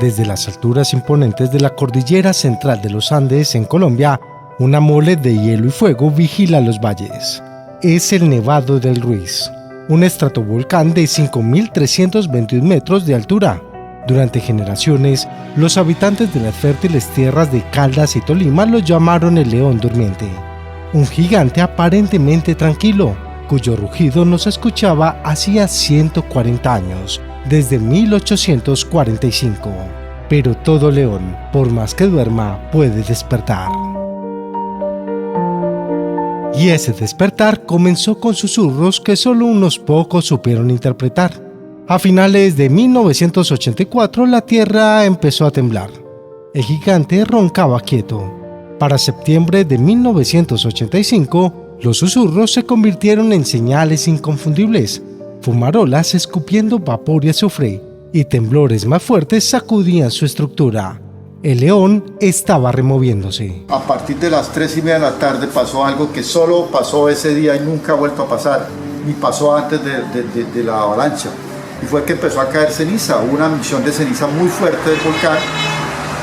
Desde las alturas imponentes de la cordillera central de los Andes en Colombia, una mole de hielo y fuego vigila los valles. Es el Nevado del Ruiz, un estratovolcán de 5.321 metros de altura. Durante generaciones, los habitantes de las fértiles tierras de Caldas y Tolima lo llamaron el León Durmiente, un gigante aparentemente tranquilo, cuyo rugido no se escuchaba hacía 140 años, desde 1845. Pero todo león, por más que duerma, puede despertar. Y ese despertar comenzó con susurros que solo unos pocos supieron interpretar. A finales de 1984 la tierra empezó a temblar. El gigante roncaba quieto. Para septiembre de 1985, los susurros se convirtieron en señales inconfundibles, fumarolas escupiendo vapor y azufre, y temblores más fuertes sacudían su estructura. El león estaba removiéndose. A partir de las 3:30 de la tarde pasó algo que solo pasó ese día y nunca ha vuelto a pasar, ni pasó antes de la avalancha. Y fue que empezó a caer ceniza, hubo una emisión de ceniza muy fuerte del volcán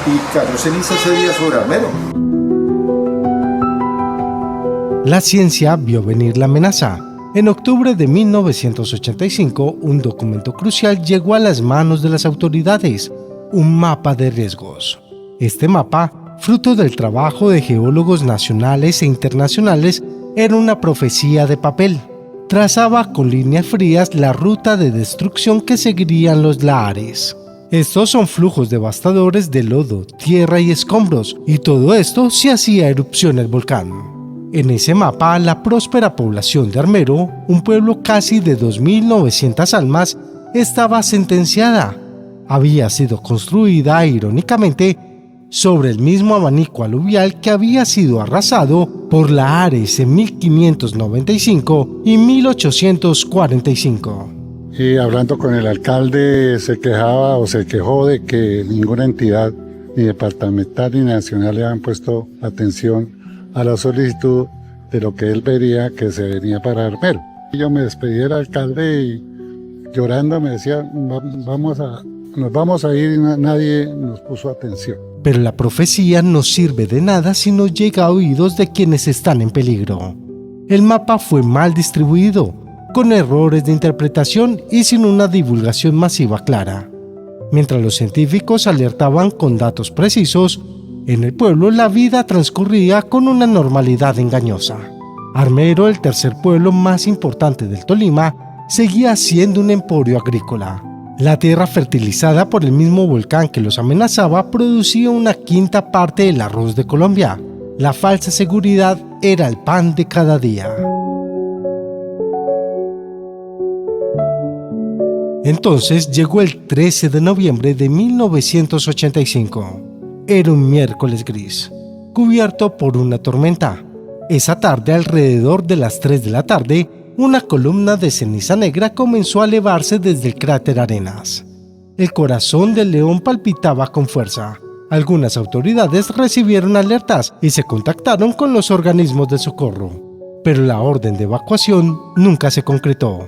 y cayó ceniza ese día sobre Armero. La ciencia vio venir la amenaza. En octubre de 1985, un documento crucial llegó a las manos de las autoridades, un mapa de riesgos. Este mapa, fruto del trabajo de geólogos nacionales e internacionales, era una profecía de papel. Trazaba con líneas frías la ruta de destrucción que seguirían los lahares. Estos son flujos devastadores de lodo, tierra y escombros, y todo esto si hacía erupción el volcán. En ese mapa, la próspera población de Armero, un pueblo casi de 2.900 almas, estaba sentenciada. Había sido construida, irónicamente, sobre el mismo abanico aluvial que había sido arrasado por lahares en 1595 y 1845. Y hablando con el alcalde, se quejó de que ninguna entidad, ni departamental ni nacional, le habían puesto atención a la solicitud de lo que él vería que se venía para Armero. Y yo me despedí del alcalde y llorando me decía, nos vamos a ir, y nadie nos puso atención. Pero la profecía no sirve de nada si no llega a oídos de quienes están en peligro. El mapa fue mal distribuido, con errores de interpretación y sin una divulgación masiva clara. Mientras los científicos alertaban con datos precisos, en el pueblo la vida transcurría con una normalidad engañosa. Armero, el tercer pueblo más importante del Tolima, seguía siendo un emporio agrícola. La tierra fertilizada por el mismo volcán que los amenazaba producía una quinta parte del arroz de Colombia. La falsa seguridad era el pan de cada día. Entonces llegó el 13 de noviembre de 1985. Era un miércoles gris, cubierto por una tormenta. Esa tarde, alrededor de las 3 de la tarde, una columna de ceniza negra comenzó a elevarse desde el cráter Arenas. El corazón del león palpitaba con fuerza. Algunas autoridades recibieron alertas y se contactaron con los organismos de socorro, pero la orden de evacuación nunca se concretó.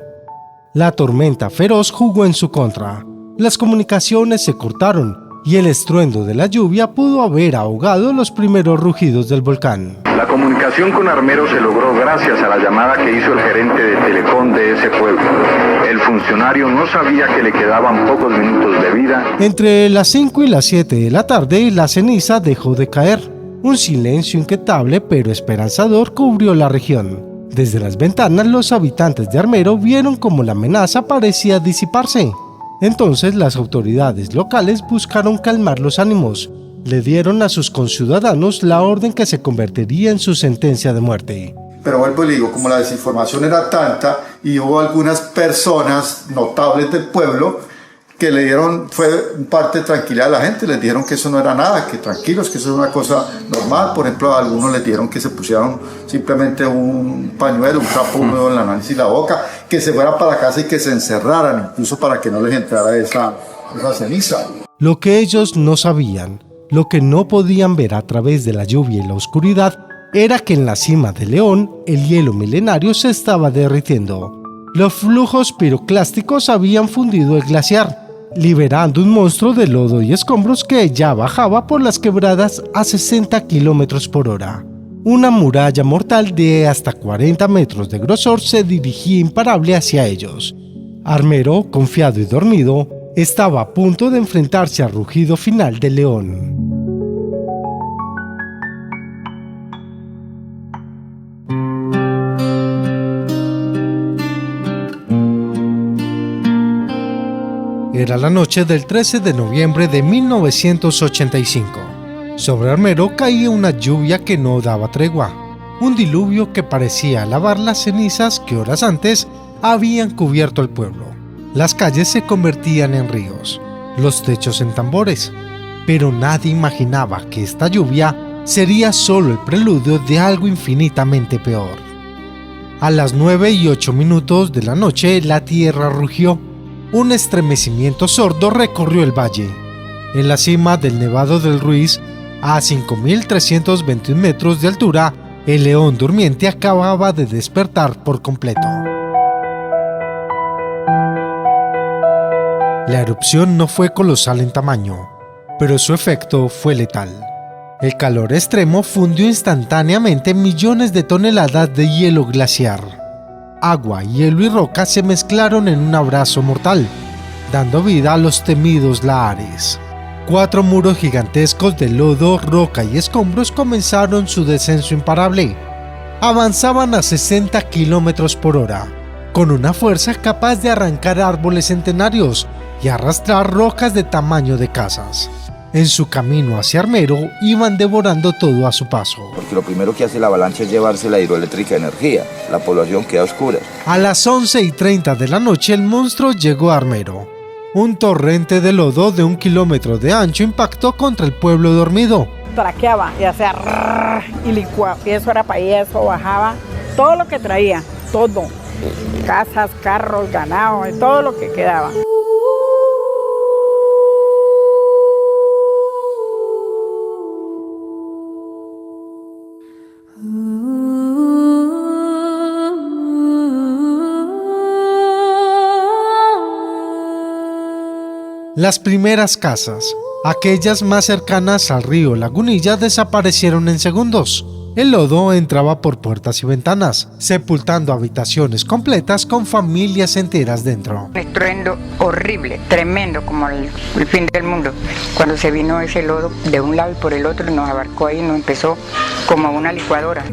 La tormenta feroz jugó en su contra. Las comunicaciones se cortaron y el estruendo de la lluvia pudo haber ahogado los primeros rugidos del volcán. La comunicación con Armero se logró gracias a la llamada que hizo el gerente de Telecom de ese pueblo. El funcionario no sabía que le quedaban pocos minutos de vida. Entre las 5 y las 7 de la tarde, la ceniza dejó de caer. Un silencio inquietable pero esperanzador cubrió la región. Desde las ventanas, los habitantes de Armero vieron cómo la amenaza parecía disiparse. Entonces las autoridades locales buscaron calmar los ánimos. Le dieron a sus conciudadanos la orden que se convertiría en su sentencia de muerte. Pero vuelvo y le digo, como la desinformación era tanta y hubo algunas personas notables del pueblo que le dieron, fue parte de tranquilidad a la gente, les dijeron que eso no era nada, que tranquilos, que eso es una cosa normal. Por ejemplo, a algunos les dieron que se pusieran simplemente un pañuelo, un trapo húmedo en la nariz y la boca, que se fueran para casa y que se encerraran, incluso para que no les entrara esa ceniza. Lo que ellos no sabían, lo que no podían ver a través de la lluvia y la oscuridad, era que en la cima del León el hielo milenario se estaba derritiendo. Los flujos piroclásticos habían fundido el glaciar. liberando un monstruo de lodo y escombros que ya bajaba por las quebradas a 60 km por hora. Una muralla mortal de hasta 40 metros de grosor se dirigía imparable hacia ellos. Armero, confiado y dormido, estaba a punto de enfrentarse al rugido final del león. Era la noche del 13 de noviembre de 1985. Sobre Armero caía una lluvia que no daba tregua, un diluvio que parecía lavar las cenizas que horas antes habían cubierto el pueblo. Las calles se convertían en ríos, los techos en tambores, pero nadie imaginaba que esta lluvia sería solo el preludio de algo infinitamente peor. A las 9:08 de la noche la tierra rugió. Un estremecimiento sordo recorrió el valle. En la cima del Nevado del Ruiz, a 5.321 metros de altura, el león durmiente acababa de despertar por completo. La erupción no fue colosal en tamaño, pero su efecto fue letal. El calor extremo fundió instantáneamente millones de toneladas de hielo glaciar. Agua, hielo y roca se mezclaron en un abrazo mortal, dando vida a los temidos lahares. 4 muros gigantescos de lodo, roca y escombros comenzaron su descenso imparable. Avanzaban a 60 km por hora, con una fuerza capaz de arrancar árboles centenarios y arrastrar rocas de tamaño de casas. En su camino hacia Armero iban devorando todo a su paso. Porque lo primero que hace la avalancha es llevarse la hidroeléctrica de energía. La población queda oscura. A las 11:30 de la noche el monstruo llegó a Armero. Un torrente de lodo de 1 kilómetro de ancho impactó contra el pueblo dormido. Traqueaba y hacía y licuaba. Y eso era para ahí, eso bajaba. Todo lo que traía, todo. Casas, carros, ganado, todo lo que quedaba. Las primeras casas, aquellas más cercanas al río Lagunilla, desaparecieron en segundos. El lodo entraba por puertas y ventanas, sepultando habitaciones completas con familias enteras dentro. Un estruendo horrible, tremendo, como el fin del mundo. Cuando se vino ese lodo de un lado y por el otro, nos abarcó ahí y nos empezó como una licuadora.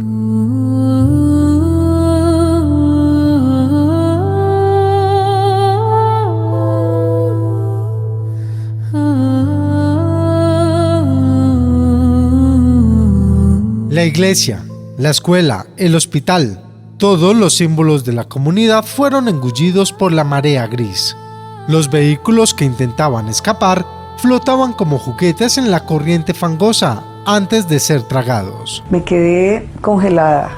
La iglesia, la escuela, el hospital, todos los símbolos de la comunidad fueron engullidos por la marea gris. Los vehículos que intentaban escapar flotaban como juguetes en la corriente fangosa antes de ser tragados. Me quedé congelada,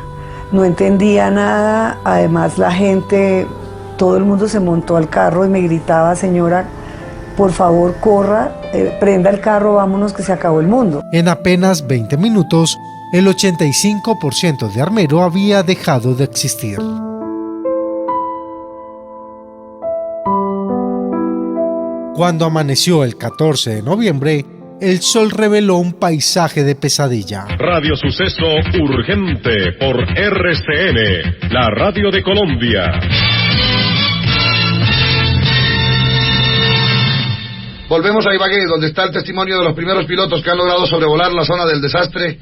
no entendía nada, además la gente, todo el mundo se montó al carro y me gritaba: señora, por favor corra, prenda el carro, vámonos que se acabó el mundo. En apenas 20 minutos, el 85% de Armero había dejado de existir. Cuando amaneció el 14 de noviembre, el sol reveló un paisaje de pesadilla. Radio Suceso Urgente por RCN, la radio de Colombia. Volvemos a Ibagué, donde está el testimonio de los primeros pilotos que han logrado sobrevolar la zona del desastre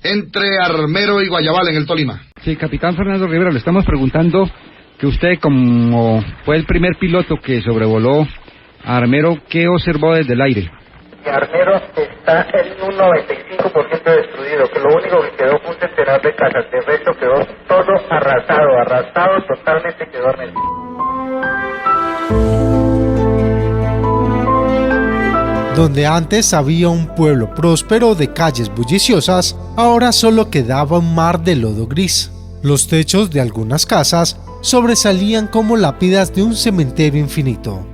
entre Armero y Guayabal en el Tolima. Sí, capitán Fernando Rivera, le estamos preguntando que usted, como fue el primer piloto que sobrevoló a Armero, ¿qué observó desde el aire? Armero está en un 95% destruido, que lo único que quedó fue un centenar de casas, de resto quedó todo arrasado, totalmente quedó Armero. Donde antes había un pueblo próspero de calles bulliciosas, ahora solo quedaba un mar de lodo gris. Los techos de algunas casas sobresalían como lápidas de un cementerio infinito.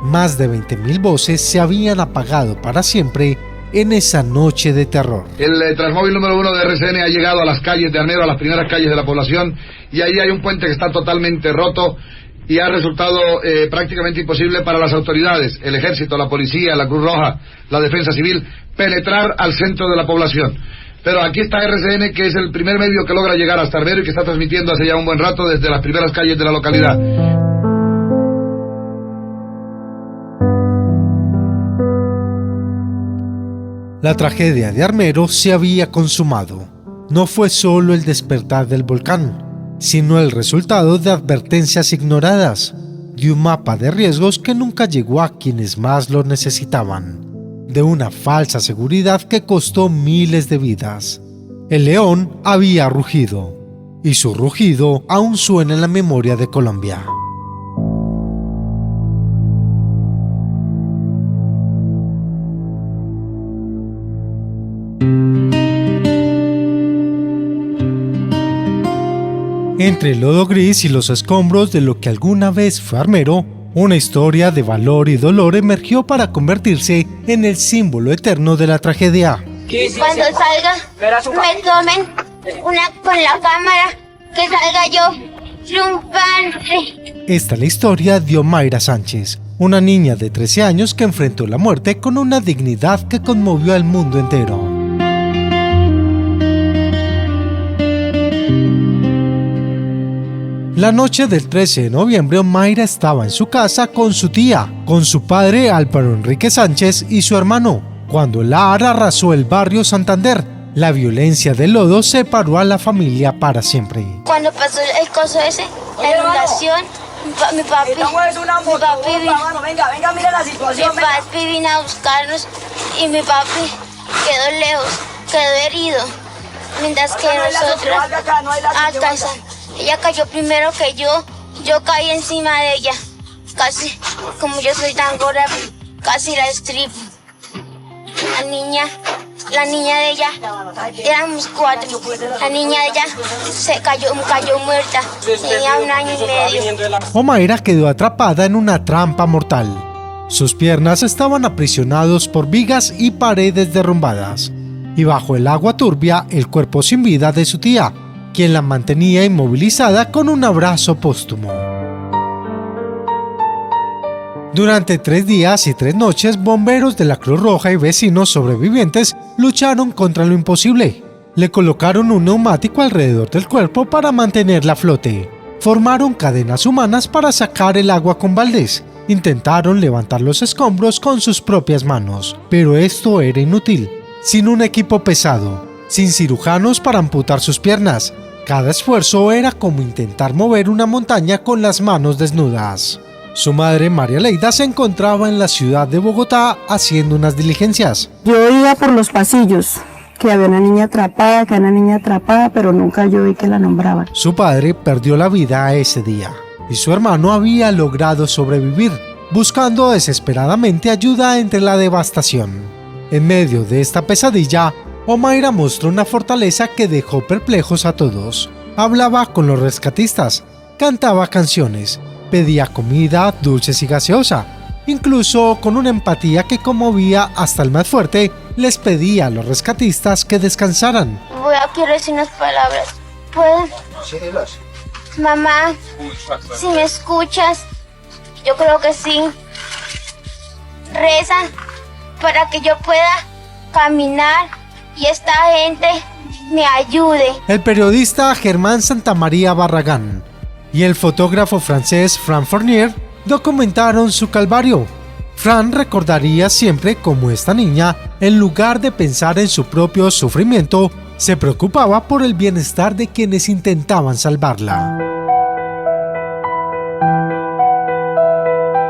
Más de 20.000 voces se habían apagado para siempre en esa noche de terror. El Transmóvil número 1 de RCN ha llegado a las calles de Armero, a las primeras calles de la población, y ahí hay un puente que está totalmente roto. y ha resultado prácticamente imposible para las autoridades, el ejército, la policía, la Cruz Roja, la defensa civil, penetrar al centro de la población. Pero aquí está RCN, que es el primer medio que logra llegar hasta Armero y que está transmitiendo hace ya un buen rato desde las primeras calles de la localidad. La tragedia de Armero se había consumado. No fue solo el despertar del volcán, sino el resultado de advertencias ignoradas, de un mapa de riesgos que nunca llegó a quienes más lo necesitaban, de una falsa seguridad que costó miles de vidas. El león había rugido, y su rugido aún suena en la memoria de Colombia. Entre el lodo gris y los escombros de lo que alguna vez fue Armero, una historia de valor y dolor emergió para convertirse en el símbolo eterno de la tragedia. Cuando salga, me tomen una con la cámara, que salga yo triunfante. Esta es la historia de Omaira Sánchez, una niña de 13 años que enfrentó la muerte con una dignidad que conmovió al mundo entero. La noche del 13 de noviembre, Omaira estaba en su casa con su tía, con su padre Álvaro Enrique Sánchez y su hermano, cuando el Ar arrasó el barrio Santander. La violencia del lodo separó a la familia para siempre. Cuando pasó el coso ese, la inundación, mi papi vino a buscarnos y mi papi quedó lejos, quedó herido, mientras que nosotros alcanzamos. Ella cayó primero que yo caí encima de ella, casi, como yo soy tan gorda, casi la estripo. La niña de ella, éramos 4, la niña de ella se cayó muerta, tenía 1 año y medio. Omaira quedó atrapada en una trampa mortal. Sus piernas estaban aprisionados por vigas y paredes derrumbadas, y bajo el agua turbia el cuerpo sin vida de su tía, quien la mantenía inmovilizada con un abrazo póstumo. Durante 3 días y 3 noches, bomberos de la Cruz Roja y vecinos sobrevivientes lucharon contra lo imposible. Le colocaron un neumático alrededor del cuerpo para mantenerla a flote. Formaron cadenas humanas para sacar el agua con baldes. Intentaron levantar los escombros con sus propias manos, pero esto era inútil. Sin un equipo pesado, sin cirujanos para amputar sus piernas, cada esfuerzo era como intentar mover una montaña con las manos desnudas. Su madre, María Leida, se encontraba en la ciudad de Bogotá haciendo unas diligencias. Yo iba por los pasillos, que había una niña atrapada, pero nunca yo vi que la nombraban. Su padre perdió la vida ese día, y su hermano había logrado sobrevivir, buscando desesperadamente ayuda entre la devastación. En medio de esta pesadilla, Omaira mostró una fortaleza que dejó perplejos a todos. Hablaba con los rescatistas, cantaba canciones, pedía comida, dulces y gaseosa. Incluso con una empatía que conmovía hasta el más fuerte, les pedía a los rescatistas que descansaran. Quiero decir unas palabras. ¿Puedo? Sí, mamá, si me escuchas, yo creo que sí. Reza para que yo pueda caminar y esta gente me ayude. El periodista Germán Santamaría Barragán y el fotógrafo francés Franck Fournier documentaron su calvario. Fran recordaría siempre cómo esta niña, en lugar de pensar en su propio sufrimiento, se preocupaba por el bienestar de quienes intentaban salvarla.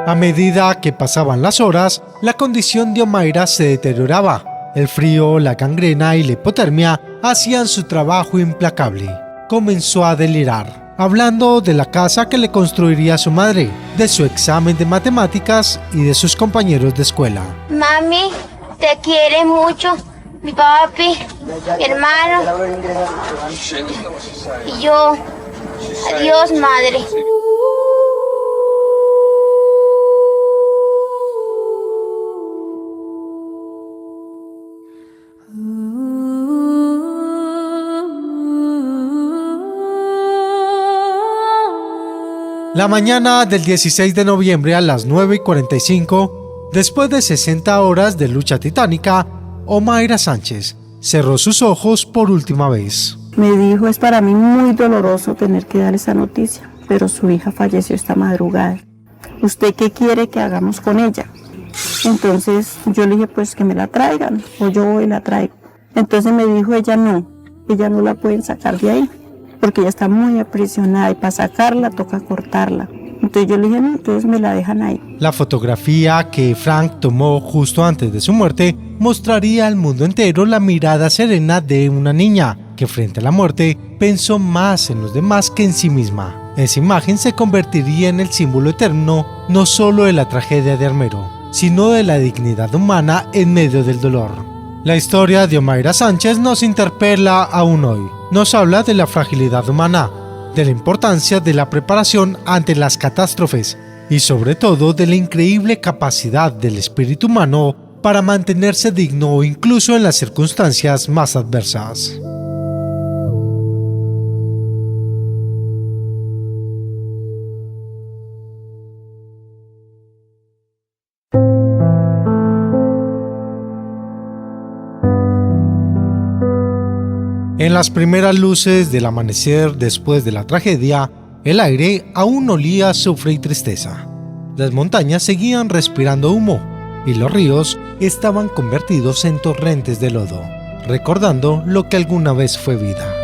A medida que pasaban las horas, la condición de Omaira se deterioraba. El frío, la gangrena y la hipotermia hacían su trabajo implacable. Comenzó a delirar, hablando de la casa que le construiría su madre, de su examen de matemáticas y de sus compañeros de escuela. Mami, te quiere mucho, mi papi, mi hermano y yo. Adiós, madre. La mañana del 16 de noviembre a las 9:45, después de 60 horas de lucha titánica, Omaira Sánchez cerró sus ojos por última vez. Me dijo, es para mí muy doloroso tener que dar esa noticia, pero su hija falleció esta madrugada. ¿Usted qué quiere que hagamos con ella? Entonces yo le dije, pues que me la traigan, o yo voy y la traigo. Entonces me dijo, ella no la pueden sacar de ahí, porque ella está muy aprisionada y para sacarla toca cortarla. Entonces yo le dije, no, entonces me la dejan ahí. La fotografía que Frank tomó justo antes de su muerte mostraría al mundo entero la mirada serena de una niña que frente a la muerte pensó más en los demás que en sí misma. Esa imagen se convertiría en el símbolo eterno no solo de la tragedia de Armero, sino de la dignidad humana en medio del dolor. La historia de Omaira Sánchez nos interpela aún hoy. Nos habla de la fragilidad humana, de la importancia de la preparación ante las catástrofes y sobre todo de la increíble capacidad del espíritu humano para mantenerse digno incluso en las circunstancias más adversas. En las primeras luces del amanecer después de la tragedia, el aire aún olía a azufre y tristeza. Las montañas seguían respirando humo y los ríos estaban convertidos en torrentes de lodo, recordando lo que alguna vez fue vida.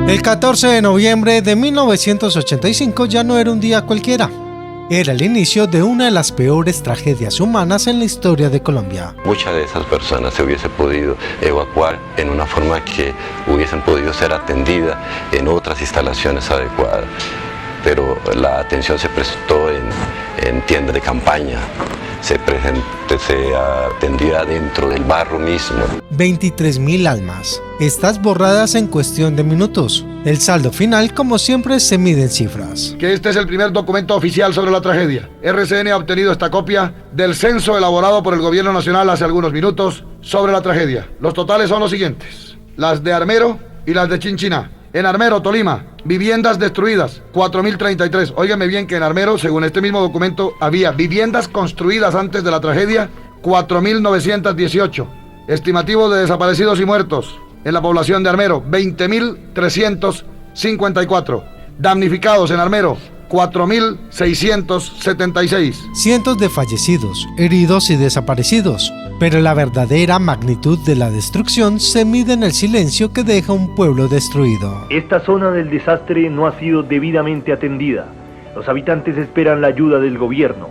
El 14 de noviembre de 1985 ya no era un día cualquiera. Era el inicio de una de las peores tragedias humanas en la historia de Colombia. Muchas de esas personas se hubiese podido evacuar en una forma que hubiesen podido ser atendidas en otras instalaciones adecuadas, pero la atención se prestó en tiendas de campaña, se atendía dentro del barro mismo. 23.000 almas, estas borradas en cuestión de minutos. El saldo final, como siempre, se mide en cifras. Que este es el primer documento oficial sobre la tragedia. RCN ha obtenido esta copia del censo elaborado por el Gobierno Nacional hace algunos minutos sobre la tragedia. Los totales son los siguientes: las de Armero y las de Chinchiná. En Armero, Tolima, viviendas destruidas, 4.033. Óigame bien que en Armero, según este mismo documento, había viviendas construidas antes de la tragedia, 4.918. Estimativo de desaparecidos y muertos en la población de Armero, 20.354. Damnificados en Armero, 4.676. Cientos de fallecidos, heridos y desaparecidos. Pero la verdadera magnitud de la destrucción se mide en el silencio que deja un pueblo destruido. Esta zona del desastre no ha sido debidamente atendida. Los habitantes esperan la ayuda del gobierno.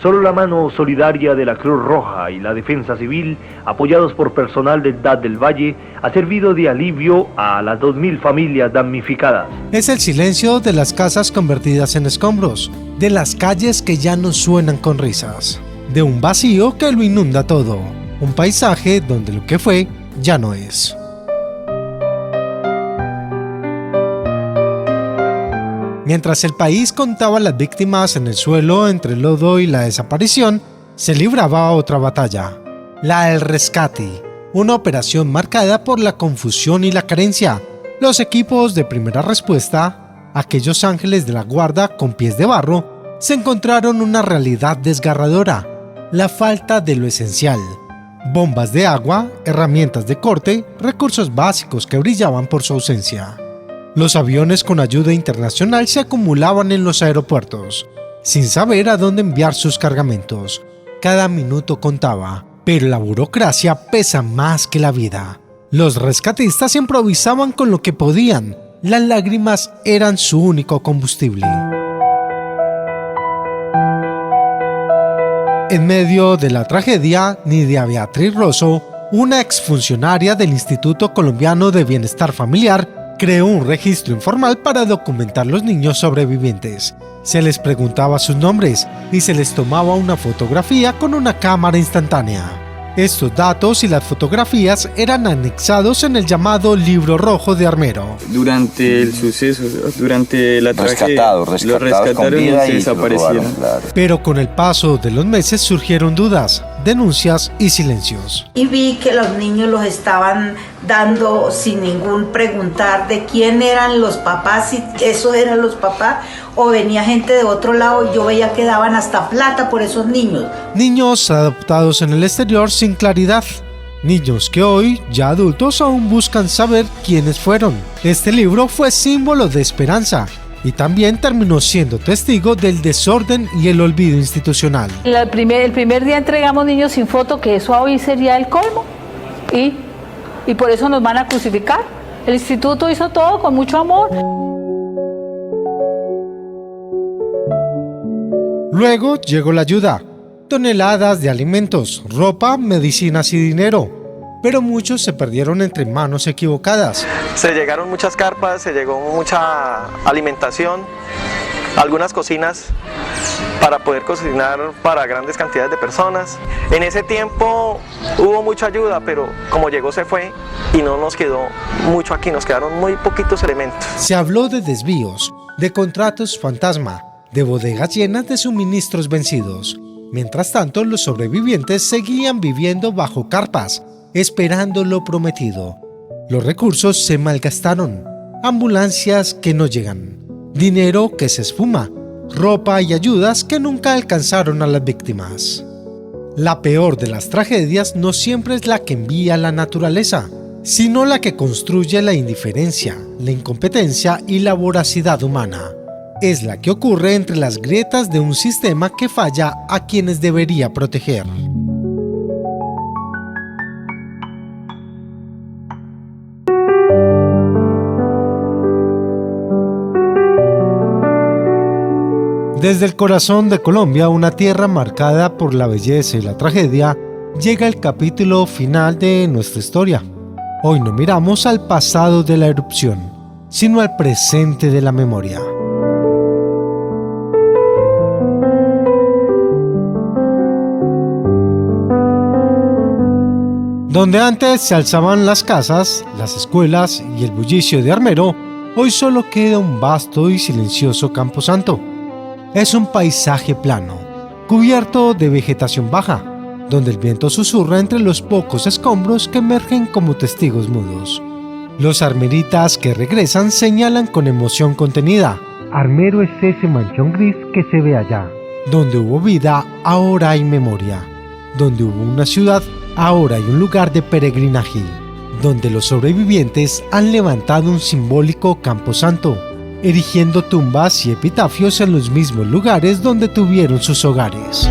Solo la mano solidaria de la Cruz Roja y la Defensa Civil, apoyados por personal del DAT del Valle, ha servido de alivio a las 2.000 familias damnificadas. Es el silencio de las casas convertidas en escombros, de las calles que ya no suenan con risas, de un vacío que lo inunda todo, un paisaje donde lo que fue ya no es. Mientras el país contaba las víctimas en el suelo entre el lodo y la desaparición, se libraba otra batalla, la del rescate, una operación marcada por la confusión y la carencia. Los equipos de primera respuesta, aquellos ángeles de la guarda con pies de barro, se encontraron una realidad desgarradora: la falta de lo esencial. Bombas de agua, herramientas de corte, recursos básicos que brillaban por su ausencia. Los aviones con ayuda internacional se acumulaban en los aeropuertos, sin saber a dónde enviar sus cargamentos. Cada minuto contaba, pero la burocracia pesa más que la vida. Los rescatistas improvisaban con lo que podían. Las lágrimas eran su único combustible. En medio de la tragedia, Nidia Beatriz Rosso, una exfuncionaria del Instituto Colombiano de Bienestar Familiar, creó un registro informal para documentar los niños sobrevivientes. Se les preguntaba sus nombres y se les tomaba una fotografía con una cámara instantánea. Estos datos y las fotografías eran anexados en el llamado Libro Rojo de Armero. Durante el suceso, durante la tragedia, los rescataron y se desaparecieron. Pero con el paso de los meses surgieron dudas. denuncias y silencios. Y vi que los niños los estaban dando sin ningún preguntar de quién eran los papás, si esos eran los papás o venía gente de otro lado, y yo veía que daban hasta plata por esos niños. Niños adoptados en el exterior sin claridad. Niños que hoy, ya adultos, aún buscan saber quiénes fueron. Este libro fue símbolo de esperanza y también terminó siendo testigo del desorden y el olvido institucional. El primer día entregamos niños sin foto, que eso hoy sería el colmo, y por eso nos van a crucificar. El instituto hizo todo con mucho amor. Luego llegó la ayuda. Toneladas de alimentos, ropa, medicinas y dinero. Pero muchos se perdieron entre manos equivocadas. Se llegaron muchas carpas, se llegó mucha alimentación, algunas cocinas para poder cocinar para grandes cantidades de personas. En ese tiempo hubo mucha ayuda, pero como llegó se fue y no nos quedó mucho aquí, nos quedaron muy poquitos elementos. Se habló de desvíos, de contratos fantasma, de bodegas llenas de suministros vencidos. Mientras tanto, los sobrevivientes seguían viviendo bajo carpas, esperando lo prometido. Los recursos se malgastaron, ambulancias que no llegan, dinero que se esfuma, ropa y ayudas que nunca alcanzaron a las víctimas. La peor de las tragedias no siempre es la que envía la naturaleza, sino la que construye la indiferencia, la incompetencia y la voracidad humana. Es la que ocurre entre las grietas de un sistema que falla a quienes debería proteger. Desde el corazón de Colombia, una tierra marcada por la belleza y la tragedia, llega el capítulo final de nuestra historia. Hoy no miramos al pasado de la erupción, sino al presente de la memoria. Donde antes se alzaban las casas, las escuelas y el bullicio de Armero, hoy solo queda un vasto y silencioso camposanto. Es un paisaje plano, cubierto de vegetación baja, donde el viento susurra entre los pocos escombros que emergen como testigos mudos. Los armeritas que regresan señalan con emoción contenida: Armero es ese manchón gris que se ve allá. Donde hubo vida, ahora hay memoria. Donde hubo una ciudad, ahora hay un lugar de peregrinaje. Donde los sobrevivientes han levantado un simbólico camposanto, erigiendo tumbas y epitafios en los mismos lugares donde tuvieron sus hogares.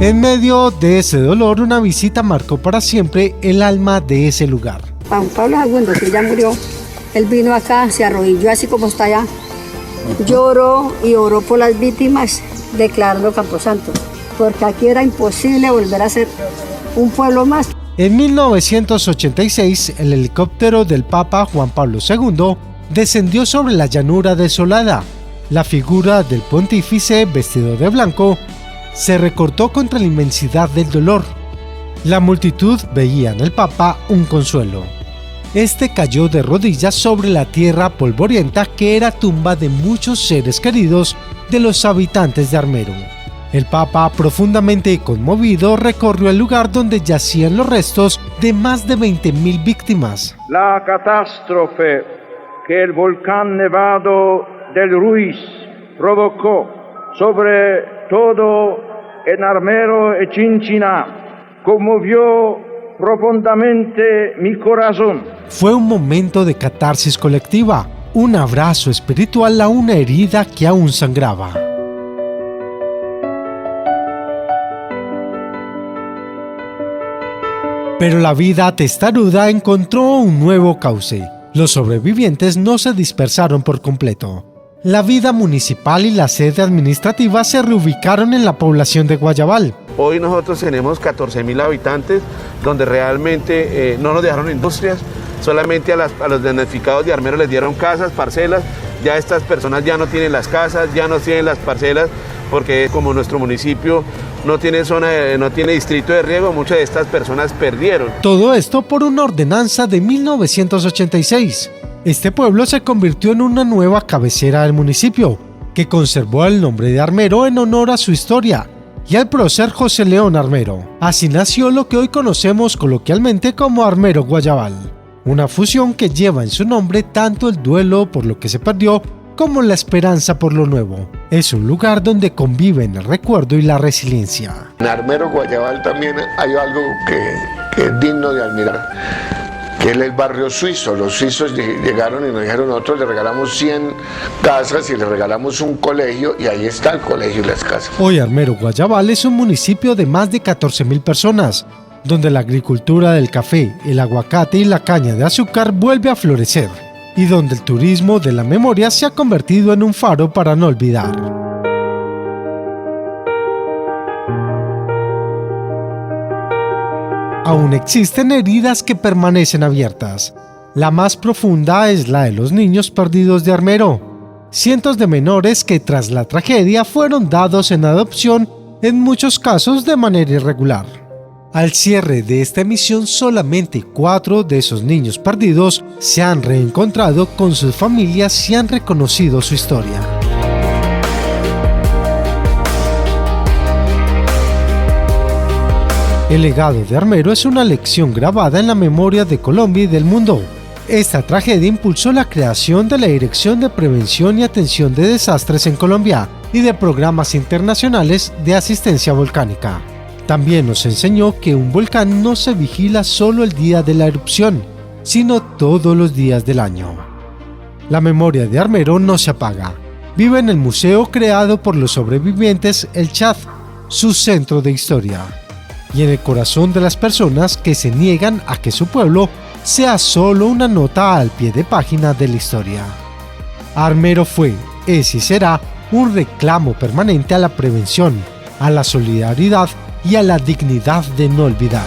En medio de ese dolor, una visita marcó para siempre el alma de ese lugar. Juan Pablo II, que ya murió, él vino acá, se arrodilló así como está allá, lloró y oró por las víctimas, declarando Camposanto, porque aquí era imposible volver a ser un pueblo más. En 1986, el helicóptero del Papa Juan Pablo II descendió sobre la llanura desolada. La figura del pontífice, vestido de blanco, se recortó contra la inmensidad del dolor. La multitud veía en el Papa un consuelo. Este cayó de rodillas sobre la tierra polvorienta que era tumba de muchos seres queridos de los habitantes de Armero. El Papa, profundamente conmovido, recorrió el lugar donde yacían los restos de más de 20.000 víctimas. La catástrofe que el volcán nevado del Ruiz provocó, sobre todo en Armero y Chinchiná, conmovió profundamente mi corazón. Fue un momento de catarsis colectiva, un abrazo espiritual a una herida que aún sangraba. Pero la vida testaruda encontró un nuevo cauce. Los sobrevivientes no se dispersaron por completo. La vida municipal y la sede administrativa se reubicaron en la población de Guayabal. Hoy nosotros tenemos 14.000 habitantes, donde realmente no nos dejaron industrias, solamente a los damnificados de Armero les dieron casas, parcelas. Ya estas personas ya no tienen las casas, ya no tienen las parcelas, porque como nuestro municipio no tiene no tiene distrito de riego, muchas de estas personas perdieron. Todo esto por una ordenanza de 1986. Este pueblo se convirtió en una nueva cabecera del municipio, que conservó el nombre de Armero en honor a su historia y al prócer José León Armero. Así nació lo que hoy conocemos coloquialmente como Armero Guayabal, una fusión que lleva en su nombre tanto el duelo por lo que se perdió como la esperanza por lo nuevo. Es un lugar donde conviven el recuerdo y la resiliencia. En Armero Guayabal también hay algo que es digno de admirar, que es el barrio suizo. Los suizos llegaron y nos dijeron: nosotros le regalamos 100 casas y le regalamos un colegio, y ahí está el colegio y las casas. Hoy Armero Guayabal es un municipio de más de 14.000 personas, donde la agricultura del café, el aguacate y la caña de azúcar vuelve a florecer, y donde el turismo de la memoria se ha convertido en un faro para no olvidar. Aún existen heridas que permanecen abiertas. La más profunda es la de los niños perdidos de Armero. Cientos de menores que tras la tragedia fueron dados en adopción, en muchos casos de manera irregular. Al cierre de esta emisión, solamente 4 de esos niños perdidos se han reencontrado con sus familias y han reconocido su historia. El legado de Armero es una lección grabada en la memoria de Colombia y del mundo. Esta tragedia impulsó la creación de la Dirección de Prevención y Atención de Desastres en Colombia y de programas internacionales de asistencia volcánica. También nos enseñó que un volcán no se vigila solo el día de la erupción, sino todos los días del año. La memoria de Armero no se apaga. Vive en el museo creado por los sobrevivientes El Chat, su centro de historia, y en el corazón de las personas que se niegan a que su pueblo sea solo una nota al pie de página de la historia. Armero fue, es y será un reclamo permanente a la prevención, a la solidaridad y a la dignidad de no olvidar.